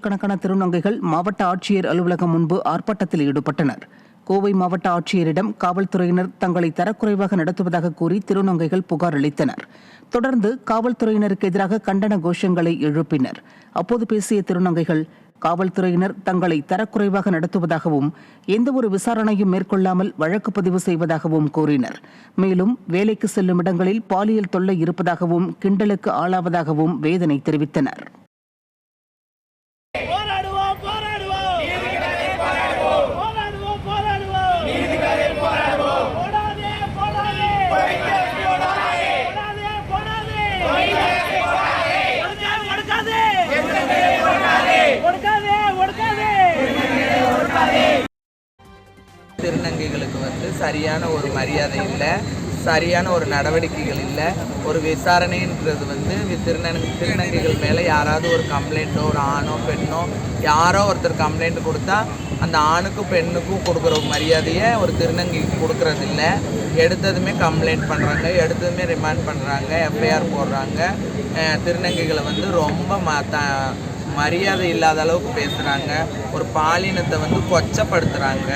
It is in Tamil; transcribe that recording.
நூற்றுக்கணக்கான திருநங்கைகள் மாவட்ட ஆட்சியர் அலுவலகம் முன்பு ஆர்ப்பாட்டத்தில் ஈடுபட்டனர். கோவை மாவட்ட ஆட்சியரிடம் காவல்துறையினர் தங்களை தரக்குறைவாக நடத்துவதாக கூறி திருநங்கைகள் புகார் அளித்தனர். தொடர்ந்து காவல்துறையினருக்கு எதிராக கண்டன கோஷங்களை எழுப்பினர். அப்போது பேசிய திருநங்கைகள், காவல்துறையினர் தங்களை தரக்குறைவாக நடத்துவதாகவும் எந்தவொரு விசாரணையும் மேற்கொள்ளாமல் வழக்கு பதிவு செய்வதாகவும் கூறினர். மேலும் வேலைக்கு செல்லும் இடங்களில் பாலியல் தொல்லை இருப்பதாகவும் கிண்டலுக்கு ஆளாவதாகவும் வேதனை தெரிவித்தனர். திருநங்கைகளுக்கு சரியான ஒரு மரியாதை இல்லை, சரியான ஒரு நடவடிக்கைகள் இல்லை. ஒரு விசாரணைன்றது திருநங்கைகள் மேலே யாராவது ஒரு கம்ப்ளைண்ட்டோ, ஒரு ஆணோ பெண்ணோ யாரோ ஒருத்தர் கம்ப்ளைண்ட் கொடுத்தா அந்த ஆணுக்கும் பெண்ணுக்கும் கொடுக்குற மரியாதையை ஒரு திருநங்கைக்கு கொடுக்கறதில்ல. எடுத்ததுமே கம்ப்ளைண்ட் பண்ணுறாங்க, எடுத்ததுமே ரிமாண்ட் பண்ணுறாங்க, எஃப்ஐஆர் போடுறாங்க. திருநங்கைகளை ரொம்ப மரியாதை இல்லாத அளவுக்கு பேசுகிறாங்க. ஒரு பாலினத்தை கொச்சப்படுத்துகிறாங்க.